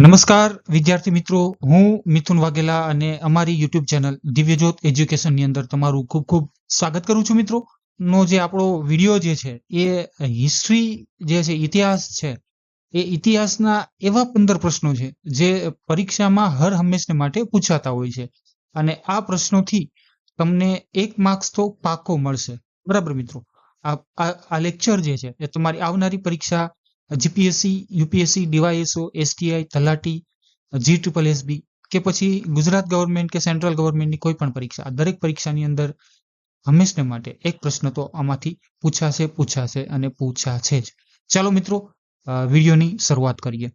નમસ્કાર વિદ્યાર્થી મિત્રો, હું મિથુન વાઘેલા અને અમારી યુટ્યુબ ચેનલ દિવ્યજ્યોત એજ્યુકેશનની અંદર તમારું ખૂબ ખૂબ સ્વાગત કરું છું. મિત્રો નો જે આપણો વિડીયો જે છે એ હિસ્ટ્રી જે છે, ઇતિહાસ છે, એ ઇતિહાસના એવા 15 પ્રશ્નો છે જે પરીક્ષામાં હર હંમેશને માટે પૂછાતા હોય છે અને આ પ્રશ્નોથી તમને 1 માર્ક્સ તો પાકો મળશે. બરાબર મિત્રો, આ લેક્ચર જે છે એ તમારી આવનારી પરીક્ષા જીપીએસસી, યુપીએસસી, ડીવાયએસઓ, એસટીઆઈ, તલાટી, GSSB કે પછી ગુજરાત ગવર્મેન્ટ કે સેન્ટ્રલ ગવર્મેન્ટની કોઈ પણ પરીક્ષા, આ દરેક પરીક્ષાની અંદર હંમેશને માટે એક પ્રશ્ન તો આમાંથી પૂછાશે અને પૂછાશે જ. ચાલો મિત્રો, વિડીયોની શરૂઆત કરીએ.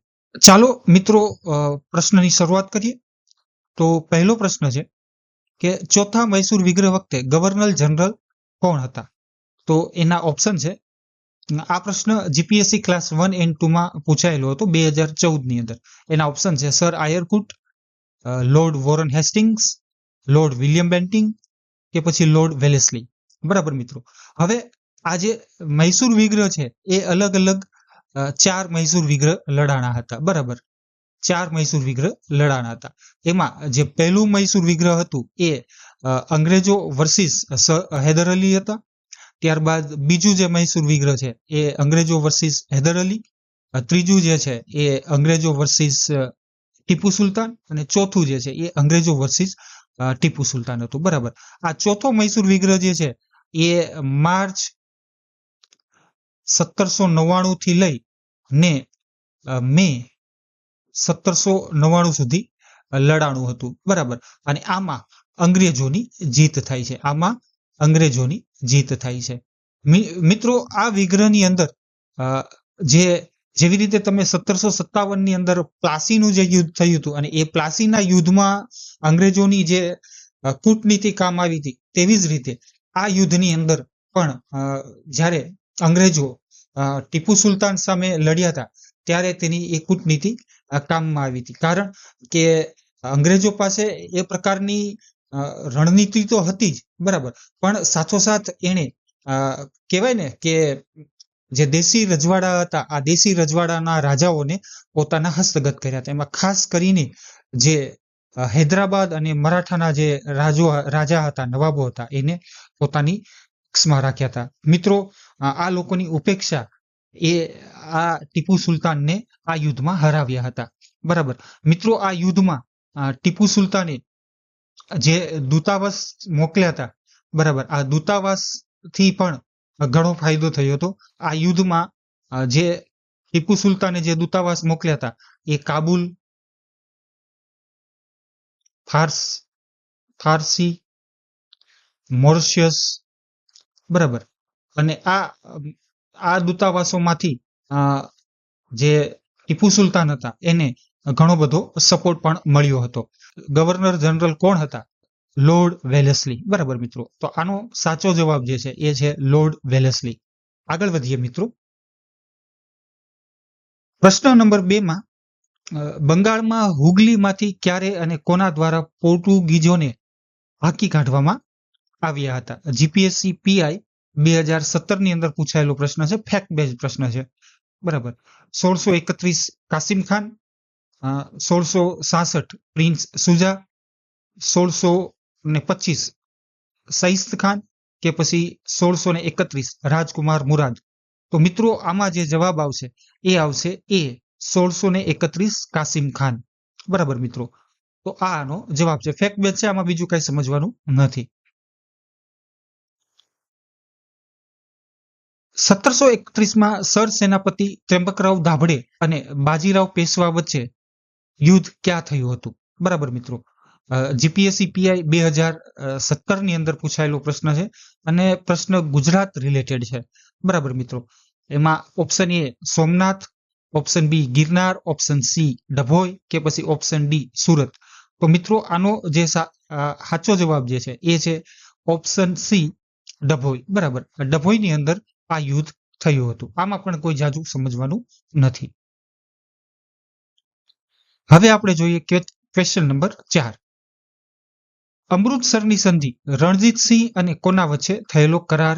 ચાલો મિત્રો, પ્રશ્નની શરૂઆત કરીએ. તો પહેલો પ્રશ્ન છે કે ચોથા મૈસૂર વિગ્રહ વખતે ગવર્નર જનરલ કોણ હતા? તો એના ઓપ્શન છે. આ પ્રશ્ન જીપીએસસી ક્લાસ 1 એન્ડ 2 માં પૂછાયેલો હતો 2014 ની અંદર. એના ઓપ્શન છે sir Eyre Coote, Lord Warren Hastings, Lord William Bentinck કે પછી લોર્ડ વેલેસ્લી. બરાબર મિત્રો, હવે આ જે મૈસૂર વિગ્રહ છે એ અલગ અલગ 4 મૈસૂર વિગ્રહ લડાણા હતા. બરાબર, 4 મૈસૂર વિગ્રહ લડાણા હતા. એમાં જે પહેલું મૈસૂર વિગ્રહ હતું એ અંગ્રેજો વર્સિસ હૈદર અલી હતા. ત્યારબાદ બીજું જે મૈસૂર વિગ્રહ છે એ અંગ્રેજો વર્સિસ હૈદર અલી, ત્રીજું જે છે એ અંગ્રેજો વર્સિસ ટીપુ સુલતાન અને ચોથું જે છે એ અંગ્રેજો વર્સિસ ટીપુ સુલતાન હતું. બરાબર, આ ચોથો મૈસૂર વિગ્રહ જે છે એ માર્ચ 1799 થી લઈ ને મે 1799 સુધી લડાણું હતું. બરાબર, અને આમાં અંગ્રેજોની જીત થાય છે. અંગ્રેજોની જીત થાય છે. મિત્રો, આ વિગ્રહની અંદર જેવી રીતે તમે 1757 ની અંદર પ્લાસીનું જે યુદ્ધ થયું હતું અને એ પ્લાસીના યુદ્ધમાં અંગ્રેજોની જે કૂટનીતિ કામ આવી હતી, તેવી જ રીતે આ યુદ્ધની અંદર પણ જ્યારે અંગ્રેજો ટીપુ સુલતાન સામે લડ્યા હતા ત્યારે તેની એ કૂટનીતિ કામમાં આવી હતી. કારણ કે અંગ્રેજો પાસે એ પ્રકારની રણનીતિ તો હતી જ, બરાબર, પણ સાથોસાથ એને કહેવાય ને કે જે દેશી રજવાડા હતા, આ દેશી રજવાડાના રાજાઓને પોતાના હસ્તગત કર્યા હતા. એમાં ખાસ કરીને જે હૈદરાબાદ અને મરાઠાના જે રાજા હતા, નવાબો હતા, એને પોતાની પક્ષમાં રાખ્યા હતા. મિત્રો, આ લોકોની ઉપેક્ષા એ આ ટીપુ સુલતાનને આ યુદ્ધમાં હરાવ્યા હતા. બરાબર મિત્રો, આ યુદ્ધમાં ટીપુ સુલતાને જે દૂતાવાસ મોકલ્યા હતા, બરાબર, આ દૂતાવાસ થી પણ ઘણો ફાયદો થયો હતો. આ યુદ્ધમાં જે ટીપુ સુલતાને જે દૂતાવાસ મોકલ્યા હતા એ કાબુલ, ફારસી, મોરિશિયસ, બરાબર, અને આ દૂતાવાસોમાંથી જે ટીપુ સુલતાન હતા એને ઘણો બધો સપોર્ટ પણ મળ્યો હતો. ગવર્નર જનરલ કોણ હતા? Lord Wellesley. બરાબર મિત્રો, તો આનો સાચો જવાબ જે છે એ છે લોર્ડ વેલેસ્લી. આગળ વધીએ મિત્રો. પ્રશ્ન નંબર 2 માં બંગાળમાં હુગલીમાંથી ક્યારે અને કોના દ્વારા પોર્ટુગીઝોને હાંકી કાઢવામાં આવ્યા હતા? જીપીએસસી પીઆઈ 2017 ની અંદર પૂછાયેલો પ્રશ્ન છે. ફેક્ટ બેઝ પ્રશ્ન છે. બરાબર, 1631 કાસિમ ખાન, 1666 પ્રિન્સ સુજા, 1625 સૈસ્ત ખાન કે પછી 1631 રાજકુમાર મુરાદ. તો મિત્રો, આમાં જે જવાબ આવશે એ આવશે એ 1631 કાસિમ ખાન. બરાબર મિત્રો, તો આનો જવાબ છે. ફેક્ટ બેઝ છે, આમાં બીજું કઈ સમજવાનું નથી. 1731 માં સર સેનાપતિ ત્ર્યંબકરાવ દાભડે અને બાજીરાવ પેશવા વચ્ચે યુદ્ધ ક્યાં થયું હતું? બરાબર મિત્રો, જીપીએસસી પીઆઈ 2017 ની અંદર પૂછાયેલો પ્રશ્ન છે અને પ્રશ્ન ગુજરાત રિલેટેડ છે. બરાબર મિત્રો, એમાં option A Somnath, option B Girnar, option C Dabhoi કે પછી ઓપ્શન ડી સુરત. તો મિત્રો, આનો જે સાચો જવાબ જે છે એ છે ઓપ્શન સી ડભોઈ. બરાબર, ડભોઈની અંદર આ યુદ્ધ થયું હતું. આમાં પણ કોઈ જાજુ સમજવાનું નથી. હવે આપણે જોઈએ ક્વેશ્ચન નંબર 4. અમૃતસરની સંધિ રણજીતસિંહ અને કોના વચ્ચે થયેલો કરાર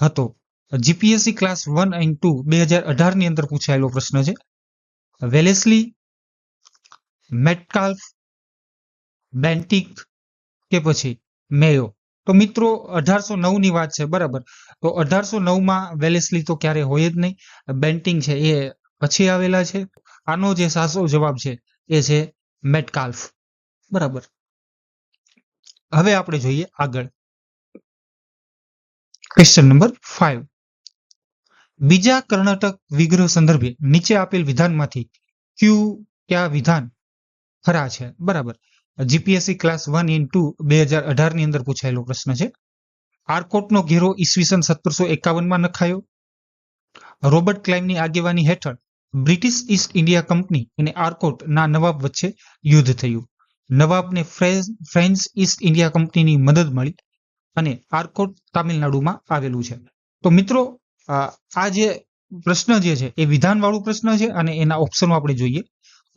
હતો? જીપીએસસી ક્લાસ 1 એન્ડ 2 2018 ની અંદર પૂછાયેલો પ્રશ્ન છે. વેલેસ્લી, મેટકાલ્ફ, બેન્ટિક કે પછી મેયો? તો મિત્રો 1809 ની વાત છે, બરાબર. તો 1809 માં વેલેસ્લી તો ક્યારે હોય જ નહીં. બેન્ટિંગ છે એ પછી આવેલા છે. આનો જે સાચો જવાબ છે એ છે મેટકાલ્ફ, બરાબર. હવે આપણે જોઈએ આગળ. Question number 5. બીજા કર્ણાટક વિગ્રહ સંદર્ભે નીચે આપેલ વિધાનમાંથી કયા વિધાન ખરા છે? બરાબર. જીપીએસસી ક્લાસ 1 ઇન 2 2018 ની અંદર પૂછાયેલો પ્રશ્ન છે. આર્કોટનો ઘેરો ઈસવીસન 1751 માં નખાયો. રોબર્ટ ક્લાઇવની આગેવાની હેઠળ બ્રિટિશ ઈસ્ટ ઇન્ડિયા કંપની અને આર્કોટ ના નવાબ વચ્ચે યુદ્ધ થયું. નવાબને ફ્રેન્ચ ઈસ્ટ ઇન્ડિયા કંપનીની મદદ મળી અને આર્કોટ તામિલનાડુમાં આવેલું છે. તો મિત્રો આ જે પ્રશ્ન જે છે એ વિધાન વાળું પ્રશ્ન છે અને એના ઓપ્શનો આપણે જોઈએ.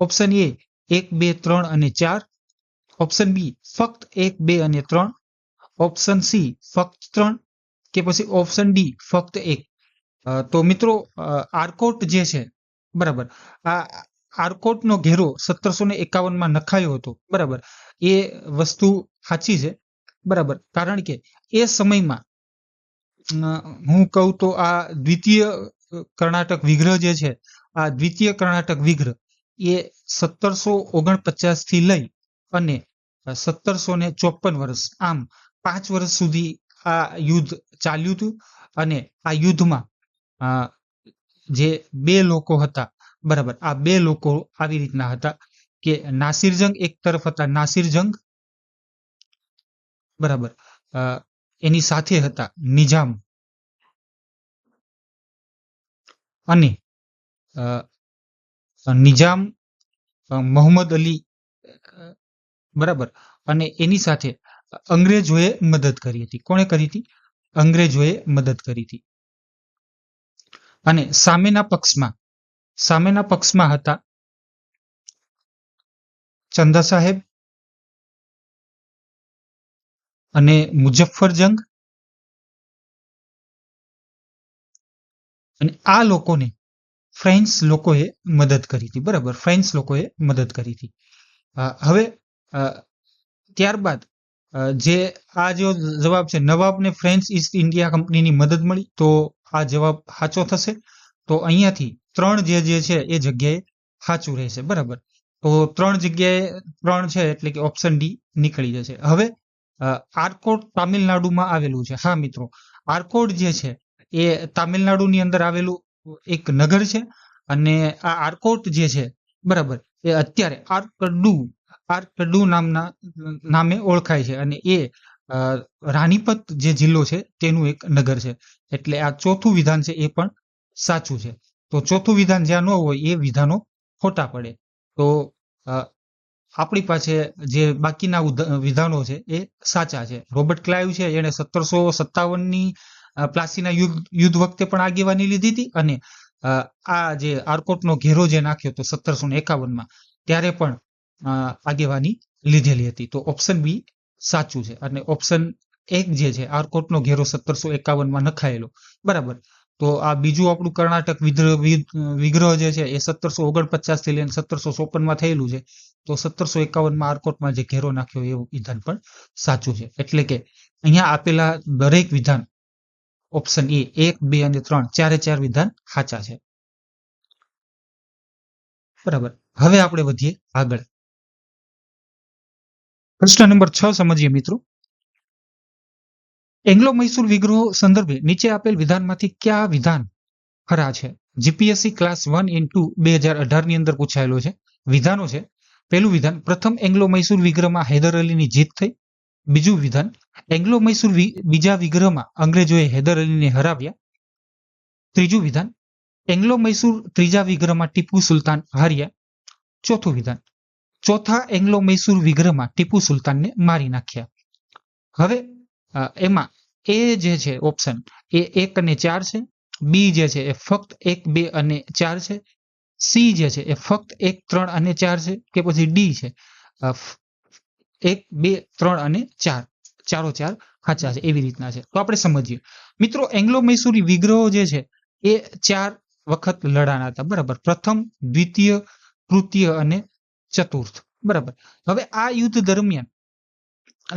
ઓપ્શન એ 1, 2, 3 અને 4. ઓપ્શન બી ફક્ત 1, 2 અને 3. ઓપ્શન સી ફક્ત 3 કે પછી ઓપ્શન ડી ફક્ત 1. તો મિત્રો આર્કોટ જે છે, બરાબર, આ આર્કોટનો ઘેરો 1751 માં નખાયો હતો, બરાબર. એ વસ્તુ સાચી છે, બરાબર. કારણ કે એ સમયમાં હું કહું તો આ દ્વિતીય કર્ણાટક વિગ્રહ જે છે, આ દ્વિતીય કર્ણાટક વિગ્રહ એ 1749 થી લઈ અને 1754 વર્ષ, આમ 5 વર્ષ સુધી આ યુદ્ધ ચાલ્યું હતું. અને આ યુદ્ધમાં જે બે લોકો હતા, બરાબર, આ બે લોકો આવી રીતના હતા કે નાસિરજંગ એક તરફ હતા, નાસિરજંગ, બરાબર, એની સાથે હતા નિજામ અને નિજામ મોહમ્મદ અલી, બરાબર. અને એની સાથે અંગ્રેજોએ મદદ કરી હતી. કોણે કરી હતી? અંગ્રેજોએ મદદ કરી હતી. અને સામેના પક્ષમાં હતા ચંદા સાહેબ અને મુઝફ્ફરજંગ. અને આ લોકોને ફ્રેન્ચ લોકોએ મદદ કરી હતી, બરાબર. ફ્રેન્ચ લોકોએ મદદ કરી હતી. હવે ત્યારબાદ જે આ જો જવાબ છે, નવાબને ફ્રેન્ચ ઈસ્ટ ઇન્ડિયા કંપનીની મદદ મળી, તો આ જવાબ સાચો થશે. તો અહીંયાથી 3 જે છે એ જગ્યાએ સાચું રહેશે, બરાબર. તો 3 જગ્યાએ 3 છે એટલે કે ઓપ્શન ડી નીકળી જશે. હવે આર્કોટ તામિલનાડુમાં આવેલું છે. હા મિત્રો, આર્કોટ જે છે એ તામિલનાડુની અંદર આવેલું એક નગર છે. અને આ આર્કોટ જે છે, બરાબર, એ અત્યારે આર્કડુ નામે ઓળખાય છે. અને એ રાણીપત જે જિલ્લો છે તેનું એક નગર છે. એટલે આ ચોથું વિધાન છે એ પણ સાચું છે. તો ચોથું વિધાન જ્યાં ન હોય એ વિધાનો ખોટા પડે. તો આપણી પાસે જે બાકીના વિધાનો છે એ સાચા છે. રોબર્ટ ક્લાઇવ છે એને 1757 ની પ્લાસીના યુદ્ધ વખતે પણ આગેવાની લીધી હતી. અને આ જે આર્કોટનો ઘેરો જે નાખ્યો તો 1751 માં, ત્યારે પણ આગેવાની લીધેલી હતી. તો ઓપ્શન બી સાચું છે. અને ઓપ્શન 1 જે છે, આર્કોટનો ઘેરો 1751 માં નખાયેલો, બરાબર. તો આ બીજું આપણું કર્ણાટક વિગ્રહ જે છે એ 1749 થી લઈને 1754 માં થયેલું છે. તો 1751 માં આર્કોટમાં જે ઘેરો નાખ્યો એવું વિધાન પણ સાચું છે. એટલે કે અહીંયા આપેલા દરેક વિધાન ઓપ્શન એ 1, 2 અને 3 ચારે 4 વિધાન સાચા છે, બરાબર. હવે આપણે વધીએ આગળ. પ્રશ્ન નંબર 6 સમજીએ મિત્રો. એંગ્લો મૈસૂર વિગ્રહો સંદર્ભે નીચે આપેલ વિધાનમાંથી કયા વિધાન ખરા છે? જીપીએસસી ક્લાસ 1 ઇન 2 2018 ની અંદર પૂછાયેલો છે. વિધાનો છે. પહેલું વિધાન, પ્રથમ એંગ્લો મૈસૂર વિગ્રહમાં હૈદર અલીની જીત થઈ. બીજું વિધાન, એંગ્લો મૈસૂર બીજા વિગ્રહમાં અંગ્રેજોએ હૈદર અલીને હરાવ્યા. ત્રીજું વિધાન, એંગ્લો મૈસૂર ત્રીજા વિગ્રહમાં ટીપુ સુલતાન હાર્યા. ચોથું વિધાન, ચોથા એંગ્લો મૈસૂર વિગ્રહમાં ટીપુ સુલતાનને મારી નાખ્યા. હવે એમાં એ જે છે ઓપ્શન એ 1 અને 4 છે. બી જે છે એ ફક્ત 1, 2 અને 4 છે. સી જે છે એ ફક્ત 1, 3 અને 4 છે. કે પછી ડી છે 1, 2, 3 અને 4, ચારો 4 સાચા છે. એવી રીતના છે. તો આપણે સમજીએ મિત્રો, એંગ્લો મૈસૂરી વિગ્રહો જે છે એ 4 વખત લડાણા હતા, બરાબર. પ્રથમ, દ્વિતીય, તૃતીય અને ચતુર્થ. બરાબર. હવે આ યુદ્ધ દરમિયાન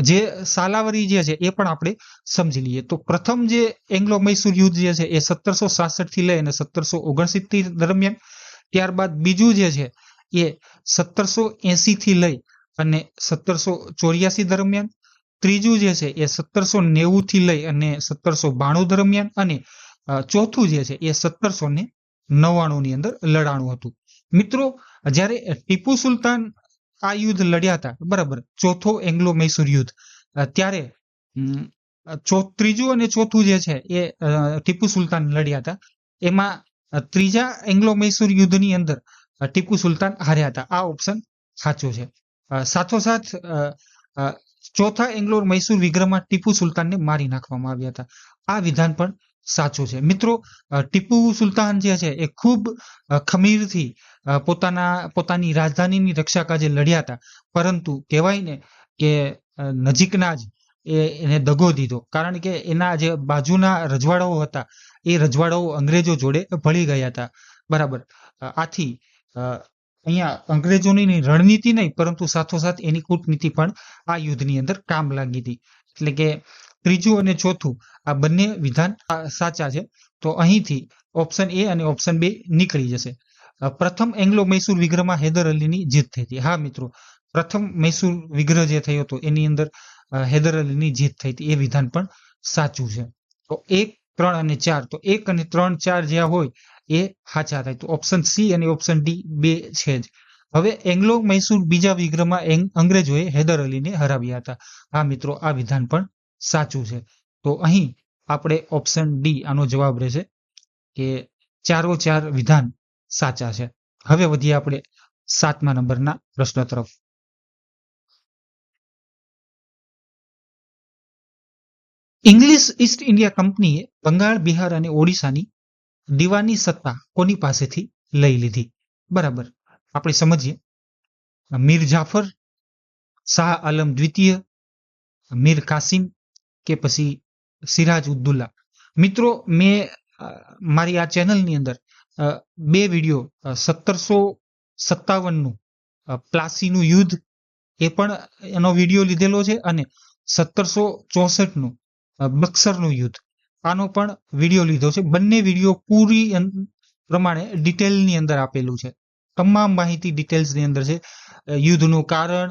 જે સાલાવરી જે છે એ પણ આપણે સમજી લઈએ. તો પ્રથમ જે એંગ્લો મૈસૂર યુદ્ધ જે છે એ 1766 થી લઈ અને 1769 દરમિયાન, ત્યારબાદ બીજું જે છે એ 1780 થી લઈ અને 1784 દરમિયાન, ત્રીજું જે છે એ 1790 થી લઈ અને 1792 દરમિયાન, અને ચોથું જે છે એ 1799 ની અંદર લડાણું હતું. મિત્રો, જ્યારે ટીપુ સુલતાન આ યુદ્ધ લડ્યા હતા, બરાબર, ચોથો એંગ્લો મૈસૂર યુદ્ધ, ત્યારે ત્રીજું અને ચોથું જે છે એ ટીપુ સુલતાન લડ્યા હતા. એમાં ત્રીજા એંગ્લો મૈસૂર યુદ્ધની અંદર ટીપુ સુલતાન હાર્યા હતા. આ ઓપ્શન સાચો છે. સાથોસાથ ચોથા એંગ્લો મૈસૂર વિગ્રહમાં ટીપુ સુલતાનને મારી નાખવામાં આવ્યા હતા. આ વિધાન પણ સાચું છે. મિત્રો, ટીપુ સુલતાન જે છે એ ખૂબ ખમીરથી પોતાની રાજધાનીની રક્ષા કાજે લડ્યા હતા, પરંતુ કહેવાય ને કે નજીકના જ એને દગો દીધો, કારણ કે એના જે બાજુના રજવાડાઓ હતા એ રજવાડાઓ અંગ્રેજો જોડે ભળી ગયા હતા. બરાબર. આથી અહીંયા અંગ્રેજોની રણનીતિ નહીં, પરંતુ સાથોસાથ એની કૂટનીતિ પણ આ યુદ્ધની અંદર કામ લાગી હતી. એટલે કે ત્રીજું અને ચોથું આ બંને વિધાન સાચા છે. તો અહીંથી ઓપ્શન એ અને ઓપ્શન બે નીકળી જશે. પ્રથમ એંગ્લો મૈસૂર વિગ્રહમાં હૈદર અલીની જીત થઈ હતી. હા મિત્રો, પ્રથમ મૈસૂર વિગ્રહ જે થયો હતો એની અંદર હૈદર અલીની જીત થઈ હતી. એ વિધાન પણ સાચું છે. તો 1, 3 અને 4, તો 1 અને 3, 4 જ્યાં હોય એ સાચા થાય. તો ઓપ્શન સી અને ઓપ્શન ડી બે છે જ. હવે એંગ્લો મૈસૂર બીજા વિગ્રહમાં અંગ્રેજોએ હૈદર અલીને હરાવ્યા હતા. હા મિત્રો, આ વિધાન પણ સાચું છે. તો અહીં આપણે ઓપ્શન ડી આનો જવાબ રહેશે કે 4 વિધાન સાચા છે. હવે વધીએ આપણે 7મા નંબરના પ્રશ્ન તરફ. ઇંગ્લિશ ઈસ્ટ ઇન્ડિયા કંપનીએ બંગાળ, બિહાર અને ઓડિશાની દીવાની સત્તા કોની પાસેથી લઈ લીધી? બરાબર. આપણે સમજીએ. મીર જાફર, શાહ આલમ દ્વિતીય, મીર કાસિમ કે પછી સિરાજ ઉદ્દુલ્લા. મિત્રો, મેં મારી આ ચેનલની અંદર બે વિડીયો 1757નું પ્લાસીનું યુદ્ધ એ પણ એનો વિડીયો લીધેલો છે, અને 1764નું બક્સરનું યુદ્ધ આનો પણ વિડીયો લીધો છે. બંને વિડીયો પૂરી પ્રમાણે ડિટેલની અંદર આપેલું છે. તમામ માહિતી ડિટેલ્સની અંદર છે. યુદ્ધનું કારણ,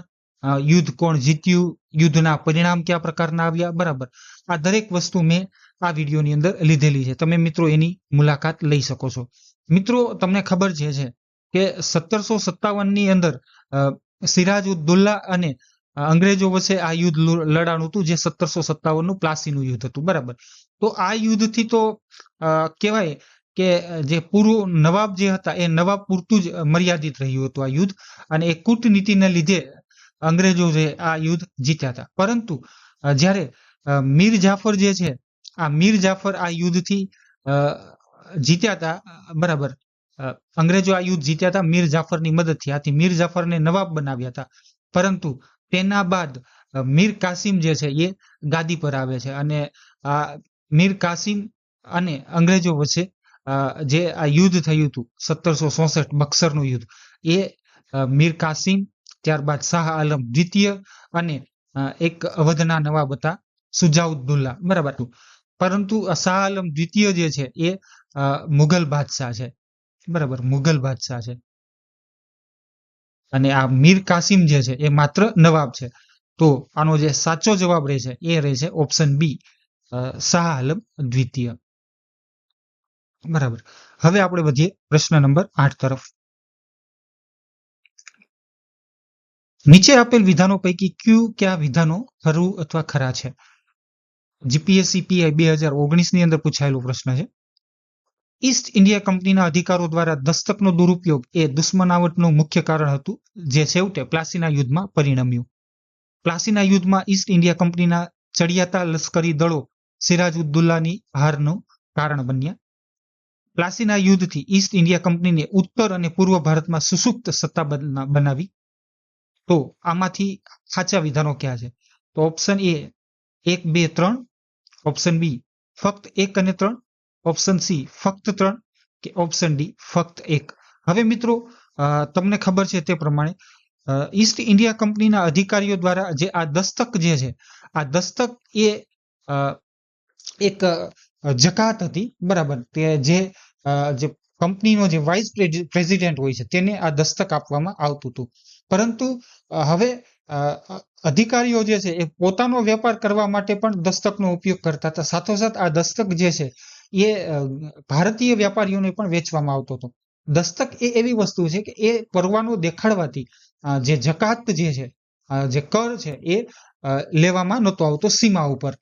યુદ્ધ કોણ જીત્યું, યુદ્ધના પરિણામ કયા પ્રકારના આવ્યા, બરાબર. આ દરેક વસ્તુ મેં આ વિડીયોની અંદર લીધેલી છે. તમે મિત્રો એની મુલાકાત લઈ શકો છો. મિત્રો, તમને ખબર છે કે 1757ની અંદર સિરાજ ઉદ્દુલ્લા અને અંગ્રેજો વચ્ચે આ યુદ્ધ લડાણું હતું, જે 1757નું પ્લાસીનું યુદ્ધ હતું, બરાબર. તો આ યુદ્ધથી તો કહેવાય કે જે પૂર્વ નવાબ જે હતા એ નવાબ પૂરતું જ મર્યાદિત રહ્યું હતું આ યુદ્ધ, અને એ કૂટનીતિના લીધે અંગ્રેજો જે આ યુદ્ધ જીત્યા હતા. પરંતુ જ્યારે મીર જાફર જે છે, આ મીર જાફર આ યુદ્ધથી જીત્યા હતા, બરાબર. અંગ્રેજો આ યુદ્ધ જીત્યા હતા મીર જાફરની મદદથી. આથી મીર જાફરને નવાબ બનાવ્યા હતા. પરંતુ તેના બાદ મીર કાસિમ જે છે એ ગાદી પર આવે છે, અને આ મીર કાસિમ અને અંગ્રેજો વચ્ચે જે આ યુદ્ધ થયું હતું 1764 બક્સરનું યુદ્ધ, એ મીર કાસિમ, ત્યારબાદ શાહ આલમ દ્વિતીય અને એક અવધના નવાબ હતા સુજાઉદ્દુલ્લા, બરાબર. પરંતુ શાહ આલમ દ્વિતીય જે છે એ મુઘલ બાદશાહ છે, બરાબર, મુઘલ બાદશાહ છે. અને આ મીર કાસિમ જે છે એ માત્ર નવાબ છે. તો આનો જે સાચો જવાબ રહેશે એ રહેશે ઓપ્શન બી, શાહ આલમ દ્વિતીય. બરાબર. હવે આપણે વધીએ પ્રશ્ન નંબર 8 તરફ. નીચે આપેલ વિધાનો પૈકી કયા વિધાનો ખરું અથવા ખરા છે? જીપીએસસી પીઆઈ 2019 ની અંદર પૂછાયેલો પ્રશ્ન છે. ઈસ્ટ ઇન્ડિયા કંપનીના અધિકારો દ્વારા દસ્તકનો દુરુપયોગ એ દુશ્મનાવટનું મુખ્ય કારણ હતું, જે છેવટે પ્લાસીના યુદ્ધમાં પરિણમ્યું. પ્લાસીના યુદ્ધમાં ઈસ્ટ ઇન્ડિયા કંપનીના ચડિયાતા લશ્કરી દળો સિરાજ ઉદ્દુલ્લાની હારનું કારણ બન્યા. પ્લાસીના યુદ્ધથી ઈસ્ટ ઇન્ડિયા કંપનીને ઉત્તર અને પૂર્વ ભારતમાં સુષુપ્ત સત્તા બનાવી. તો આમાંથી સાચા વિધાનો કયા છે? તો ઓપ્શન એ 1, 2, 3, ઓપ્શન બી ફક્ત 1 અને 3, ઓપ્શન સી ફક્ત 3, કે ઓપ્શન ડી ફક્ત 1. હવે મિત્રો, તમને ખબર છે તે પ્રમાણે ઈસ્ટ ઇન્ડિયા કંપનીના અધિકારીઓ દ્વારા જે આ દસ્તક જે છે, આ દસ્તક એ અ, એક જકાત હતી, બરાબર. તે જે કંપનીનો જે વાઇસ પ્રેસિડેન્ટ હોય છે તેને આ દસ્તક આપવામાં આવતું હતું. પરંતુ હવે અધિકારીઓ જે છે એ પોતાનો વેપાર કરવા માટે પણ દસ્તકનો ઉપયોગ કરતા હતા. સાથોસાથ આ દસ્તક જે છે એ ભારતીય વેપારીઓને પણ વેચવામાં આવતો હતો. દસ્તક એ એવી વસ્તુ છે કે એ પરવાનો દેખાડવાથી જે જકાત જે છે, જે કર છે એ લેવામાં નહોતો આવતો સીમા ઉપર.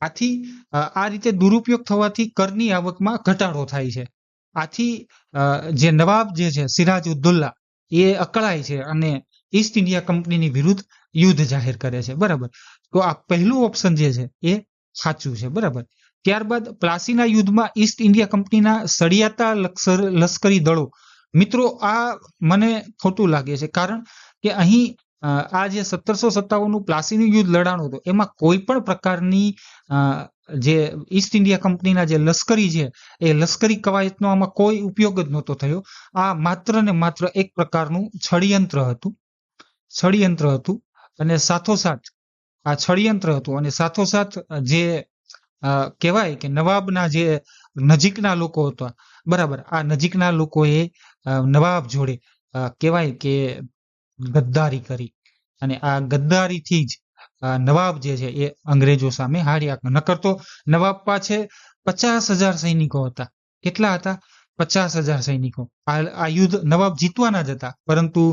આથી આ રીતે દુરુપયોગ થવાથી કરની આવકમાં ઘટાડો થાય છે. આથી જે નવાબ જે છે સિરાજઉદ્દૌલા એ અકળાય છે અને ઈસ્ટ ઇન્ડિયા કંપનીની વિરુદ્ધ યુદ્ધ જાહેર કરે છે, બરાબર. તો આ પહેલું ઓપ્શન જે છે એ સાચું છે, બરાબર. ત્યારબાદ પ્લાસીના યુદ્ધમાં ઈસ્ટ ઇન્ડિયા કંપનીના સળિયાતા લશ્કરી દળો, મિત્રો આ મને ખોટું લાગે છે, કારણ કે અહીં આ જે 1757 પ્લાસીનું યુદ્ધ લડાણું હતું એમાં કોઈ પણ પ્રકારની જે ઈસ્ટ ઇન્ડિયા કંપનીના જે લશ્કરી છે એ લશ્કરી કવાયતનો આમાં કોઈ ઉપયોગ જ નહોતો થયો. આ માત્ર ને માત્ર એક પ્રકારનું ષડયંત્ર હતું. અને સાથોસાથ આ ષડયંત્ર હતું અને સાથોસાથ જે કહેવાય કે નવાબના જે નજીકના લોકો હતા, બરાબર, આ નજીકના લોકોએ નવાબ જોડે કહેવાય કે ગદ્દારી કરી અને આ ગદ્દારીથી જ નવાબ જે છે એ અંગ્રેજો સામે હાર્યા. નકર તો નવાબ પાસે 50,000 સૈનિકો હતા. કેટલા હતા? 50,000 સૈનિકો. આ યુદ્ધ નવાબ જીતવાના જ હતા, પરંતુ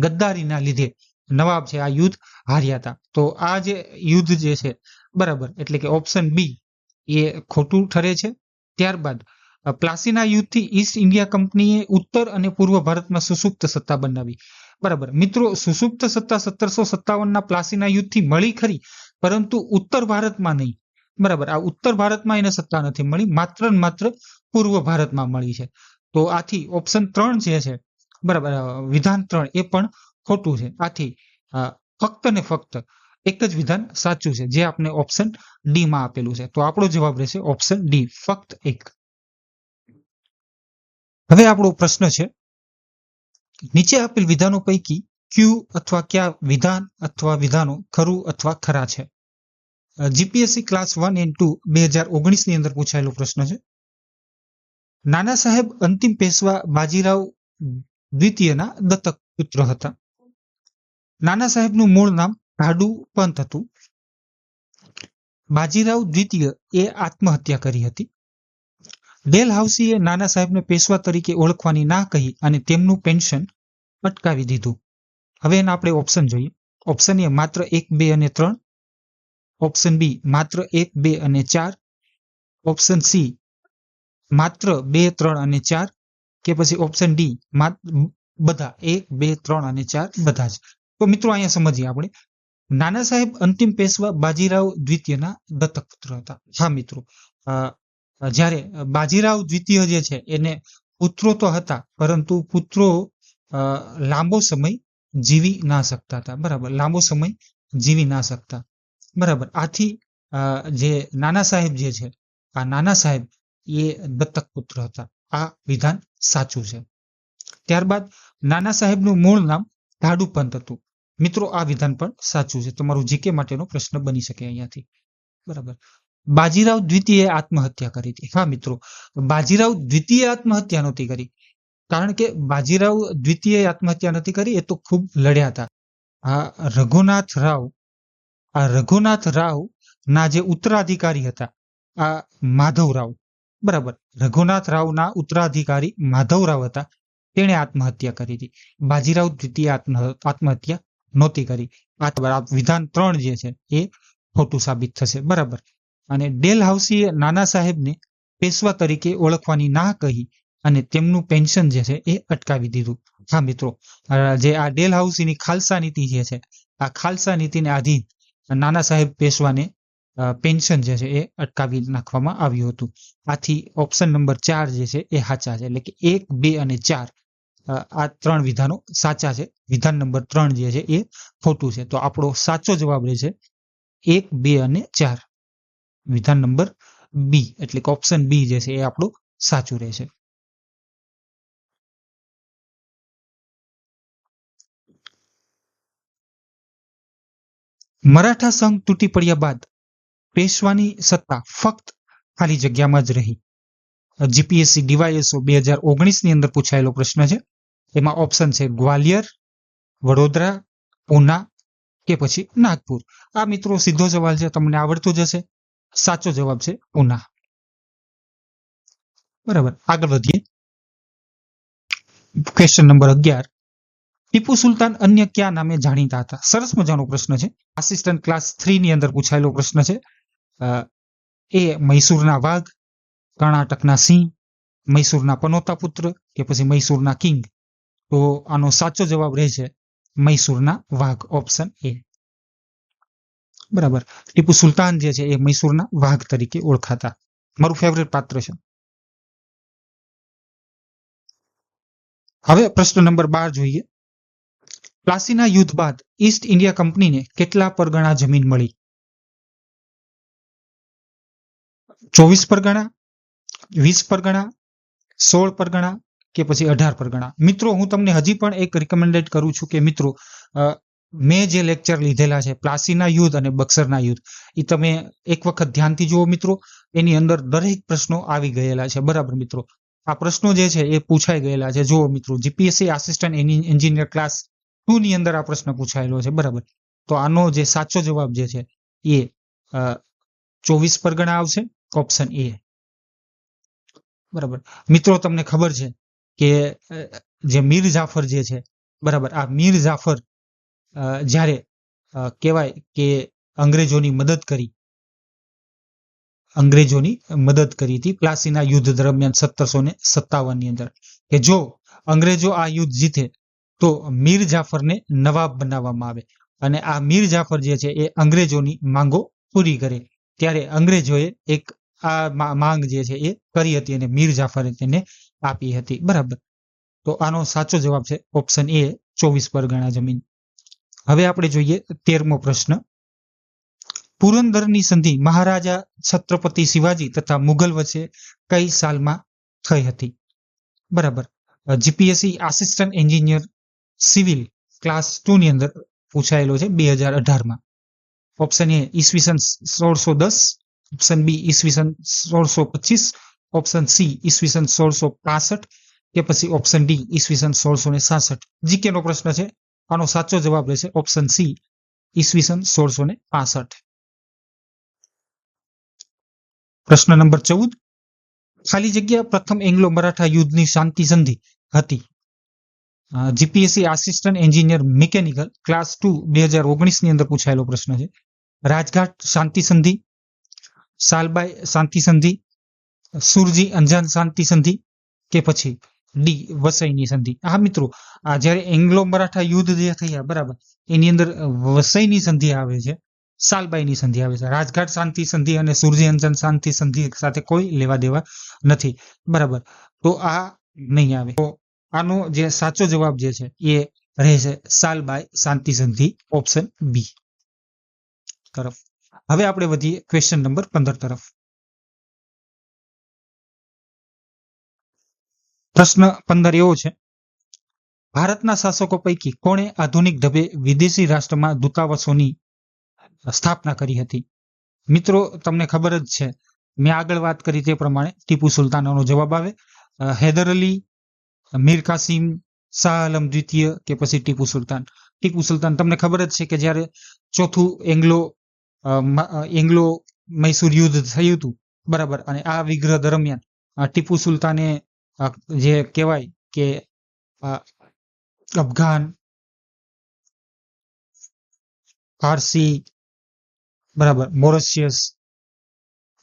ગદ્દારીના લીધે નવાબ છે આ યુદ્ધ હાર્યા હતા. તો આ જે યુદ્ધ જે છે, બરાબર, એટલે કે ઓપ્શન બી એ ખોટું ઠરે છે. ત્યારબાદ પ્લાસીના યુદ્ધથી ઈસ્ટ ઇન્ડિયા કંપનીએ ઉત્તર અને પૂર્વ ભારતમાં સુષુપ્ત સત્તા બનાવી. બરાબર મિત્રો, સુષુપ્ત સત્તા 1757ના પ્લાસીના યુદ્ધથી મળી ખરી, પરંતુ ઉત્તર ભારતમાં નહીં. બરાબર, આ ઉત્તર ભારતમાં એને સત્તા નથી મળી, માત્ર ને માત્ર પૂર્વ ભારતમાં મળી છે. તો આથી ઓપ્શન 3 જે છે, બરાબર, વિધાન 3 એ પણ ખોટું છે. આથી ફક્ત ને ફક્ત એક જ વિધાન સાચું છે, જે આપણે ઓપ્શન ડી માં આપેલું છે. તો આપણો જવાબ રહેશે ઓપ્શન ડી, ફક્ત એક. હવે આપણો પ્રશ્ન છે, નીચે આપેલ વિધાનો પૈકી ક્યુ અથવા કયા વિધાન અથવા વિધાનો ખરું અથવા ખરા છે? જીપીએસસી ક્લાસ 1 એન્ડ 2 2019 ની અંદર પૂછાયેલો પ્રશ્ન છે. નાના સાહેબ અંતિમ પેશવા બાજીરાવ દ્વિતીયના દત્તક પુત્ર હતા. નાના સાહેબનું મૂળ નામ ધાડુ પંત હતું. બાજીરાવ દ્વિતીય એ આત્મહત્યા કરી હતી. ડેલહાઉસીએ નાના સાહેબને પેશવા તરીકે ઓળખવાની ના કહી અને તેમનું પેન્શન અટકાવી દીધું. હવે એના આપણે ઓપ્શન જોઈએ. ઓપ્શન એ માત્ર 1, 2 અને 3. ઓપ્શન બી માત્ર 1, 2 અને 4. ઓપ્શન સી માત્ર 2, 3 અને 4. કે પછી ઓપ્શન ડી બધા 1, 2, 3 અને 4 બધા જ. તો મિત્રો અહીંયા સમજીએ આપણે. નાના સાહેબ અંતિમ પેશવા બાજીરાવ દ્વિતીયના દત્તક પુત્ર હતા. હા મિત્રો, જ્યારે બાજીરાવ દ્વિતીય જે છે એને પુત્રો તો હતા, પરંતુ પુત્રો લાંબો સમય જીવી ના શકતા હતા. બરાબર, લાંબો સમય જીવી ના શકતા. બરાબર, આથી જે નાના સાહેબ જે છે, આ નાના સાહેબ એ દત્તક પુત્ર હતા. આ વિધાન સાચું છે. ત્યારબાદ નાના સાહેબનું મૂળ નામ ધાડુપંત હતું. મિત્રો આ વિધાન પણ સાચું છે. તમારું જીકે માટેનો પ્રશ્ન બની શકે અહીંયાથી. બરાબર. બાજીરાવ દ્વિતીય આત્મહત્યા કરી હતી. હા મિત્રો, બાજીરાવ દ્વિતીય આત્મહત્યા નહોતી કરી, કારણ કે બાજીરાવ દ્વિતીય આત્મહત્યા નથી કરી, એ તો ખૂબ લડ્યા હતા. આ રઘુનાથ રાવ ના જે ઉત્તરાધિકારી હતા, આ માધવરાવ, બરાબર, રઘુનાથ રાવના ઉત્તરાધિકારી માધવરાવ હતા, તેણે આત્મહત્યા કરી હતી. બાજીરાવ દ્વિતીય આત્મહત્યા નહોતી કરી. આ વિધાન 3 જે છે એ ખોટું સાબિત થશે. બરાબર. અને ડેલહાઉસીએ નાના સાહેબને પેશવા તરીકે ઓળખવાની ના કહી અને તેમનું પેન્શન જે છે એ અટકાવી દીધું. હા મિત્રો, જે આ ડેલહાઉસીની ખાલસા નીતિ જે છે, આ ખાલસા નીતિને આધીન નાના સાહેબ પેશવાને પેન્શન જે છે એ અટકાવી નાખવામાં આવ્યું હતું. આથી ઓપ્શન નંબર 4 જે છે એ સાચા છે. એટલે કે 1, 2 અને 4 આ 3 વિધાનો સાચા છે. વિધાન નંબર 3 જે છે એ ખોટું છે. તો આપણો સાચો જવાબ રહેશે 1, 2 અને 4. વિધાન નંબર બી, એટલે કે ઓપ્શન બી જે છે એ આપણું સાચું રહેશે. મરાઠા સંઘ તૂટી પડ્યા બાદ પેશવાની સત્તા ફક્ત ખાલી જગ્યામાં જ રહી. જીપીએસસી ડીવાયએસઓ 2019 ની અંદર પૂછાયેલો પ્રશ્ન છે. એમાં ઓપ્શન છે ગ્વાલિયર, વડોદરા, પૂના કે પછી નાગપુર. આ મિત્રો સીધો સવાલ છે, તમને આવડતો જ હશે. સાચો જવાબ છે પૂના. બરાબર, આગળ વધીએ. Question number 11. ટીપુ સુલતાન અન્ય કયા નામે જાણીતા હતા? સરસ મજાનો પ્રશ્ન છે. આસિસ્ટન્ટ ક્લાસ 3 ની અંદર પૂછાયેલો પ્રશ્ન છે. એ મૈસૂરના વાઘ, કર્ણાટકના સિંહ, મૈસૂરના પનોતા પુત્ર કે પછી મૈસૂરના કિંગ. તો આનો સાચો જવાબ રહેશે મૈસૂરના વાઘ, ઓપ્શન એ. બરાબર, ટીપુ સુલતાન જે છે એ મૈસૂરના વાઘ તરીકે ઓળખાતા. મારું ફેવરેટ પાત્ર છે. હવે પ્રશ્ન નંબર 12 જોઈએ. પ્લાસીના યુદ્ધ બાદ ઈસ્ટ ઇન્ડિયા કંપનીને કેટલા પરગણા જમીન મળી? 24 પરગણા, 20 પરગણા, 16 પરગણા કે પછી 18 પરગણા? મિત્રો હું તમને હજી પણ એક રિકમેન્ડેડ કરું છું કે મિત્રો મેં જે લેક્ચર લીધેલા છે પ્લાસીના યુદ્ધ અને બક્સરના યુદ્ધ, એ તમે એક વખત ધ્યાનથી જુઓ મિત્રો. એની અંદર દરેક પ્રશ્નો આવી ગયેલા છે. બરાબર મિત્રો, આ પ્રશ્નો જે છે એ પૂછાઈ ગયેલા છે. જુઓ મિત્રો, જીપીએસસી આસિસ્ટન્ટ એન્જિનિયર ક્લાસ 2 ની અંદર આ પ્રશ્ન પૂછાયેલો છે. બરાબર, તો આનો જે સાચો જવાબ જે છે એ 24 પરગણા આવશે, ઓપ્શન એ. બરાબર મિત્રો, તમને ખબર છે કે જે મીર જાફર જે છે, બરાબર, આ મીર જાફર જ્યારે કહેવાય કે અંગ્રેજોની મદદ કરી હતી પ્લાસીના યુદ્ધ દરમિયાન 1757 ની અંદર, કે જો અંગ્રેજો આ યુદ્ધ જીતે તો મીર જાફરને નવાબ બનાવવામાં આવે અને આ મીર જાફર જે છે એ અંગ્રેજોની માંગો પૂરી કરે. ત્યારે અંગ્રેજોએ એક આ માંગ જે છે એ કરી હતી અને મીર જાફરે તેને આપી હતી. બરાબર, તો આનો સાચો જવાબ છે ઓપ્શન એ, 24 પરગણા જમીન. હવે આપણે જોઈએ 13મો પ્રશ્ન. પુરંદરની સંધિ મહારાજા છત્રપતિ શિવાજી તથા મુઘલ વચ્ચે કઈ સાલમાં થઈ હતી? બરાબર, GPSC assistant engineer civil class 2 ની અંદર પૂછાયેલો છે 2018માં. ઓપ્શન એ ઈસવીસન 1610, ઓપ્શન બી ઈસવીસન 1625, ઓપ્શન સી ઈસવીસન 1665 કે પછી ઓપ્શન ડી ઈસવીસન 1666. જીકે નો પ્રશ્ન છે. આનો સાચો જવાબ રહેશે ઓપ્શન સી, ઈસવીસન 1665. પ્રશ્ન નંબર 14. ખાલી જગ્યા પ્રથમ એંગ્લો મરાઠા યુદ્ધની શાંતિ સંધિ હતી? GPSC assistant engineer mechanical class 2 2019 ની અંદર પૂછાયેલો પ્રશ્ન છે. રાજઘાટ શાંતિ સંધિ, સાલબાઈ શાંતિ સંધિ, સુરજી અંજાન શાંતિ સંધિ કે પછી ડી વસઈની સંધિ? હા મિત્રો, આ જ્યારે એંગ્લો મરાઠા યુદ્ધ જે થયા, બરાબર, એની અંદર વસઈની સંધિ આવે છે, સાલબાઈની સંધિ આવે છે. રાજઘાટ શાંતિ સંધિ અને સુરજી અંજાન શાંતિ સંધિ સાથે કોઈ લેવા દેવા નથી. બરાબર, તો આ નહીં આવે. તો આનો જે સાચો જવાબ જે છે એ રહેશે સાલબાઈ શાંતિ સંધિ, ઓપ્શન બી તરફ. હવે આપણે વધીએ ક્વેશ્ચન નંબર 15 તરફ. પ્રશ્ન 15 એવો છે. ભારતના શાસકો પૈકી કોણે આધુનિક ઢબે વિદેશી રાષ્ટ્રમાં દૂતાવાસોની સ્થાપના કરી હતી? મિત્રો તમને ખબર જ છે, મેં આગળ વાત કરી તે પ્રમાણે ટીપુ સુલતાનનો જવાબ આવે. હૈદર અલી, મીર કાસિમ, શાહ આલમ દ્વિતીય કે પછી ટીપુ સુલતાન? ટીપુ સુલતાન. તમને ખબર જ છે કે જ્યારે ચોથું એંગ્લો મૈસૂર યુદ્ધ થયું હતું, બરાબર, અને આ વિગ્રહ દરમિયાન ટીપુ સુલતાને જે કહેવાય કે અફઘાન, ફારસી, બરાબર, મોરિશિયસ,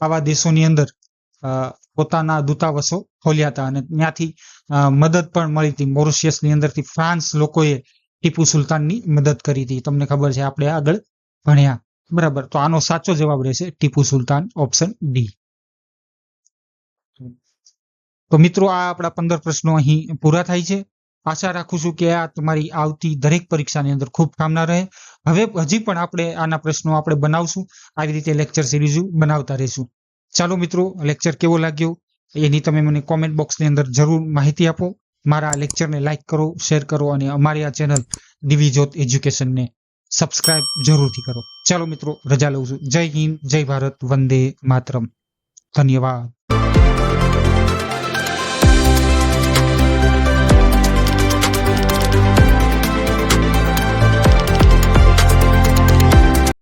આવા દેશોની અંદર પોતાના દૂતાવાસો ખોલ્યા હતા અને ત્યાંથી મદદ પણ મળી હતી. મોરિશિયસની અંદરથી ફ્રાન્સ લોકોએ ટીપુ સુલતાનની મદદ કરી હતી. તમને ખબર છે, આપણે આગળ ભણ્યા. બરાબર, તો આનો સાચો જવાબ રહેશે ટીપુ સુલતાન, ઓપ્શન ડી. તો મિત્રો, આ આપણા 15 પ્રશ્નો અહીં પૂરા થાય છે. આશા રાખું છું કે આ તમારી આવતી દરેક પરીક્ષાની અંદર ખૂબ કામના રહે. હવે હજી પણ આપણે આના પ્રશ્નો આપણે બનાવશું, આવી રીતે લેક્ચર સિરીઝ બનાવતા રહીશું. ચાલો મિત્રો, લેક્ચર કેવો લાગ્યો એની તમે મને કોમેન્ટ બોક્સની અંદર જરૂર માહિતી આપો. મારા લેક્ચરને લાઈક કરો, શેર કરો અને અમારી આ ચેનલ દિવ્યજ્યોત એજ્યુકેશનને સબસ્ક્રાઇબ જરૂરથી કરો. ચાલો મિત્રો, રજા લઉં છું. જય હિન્દ, જય ભારત, વંદે માતરમ. ધન્યવાદ.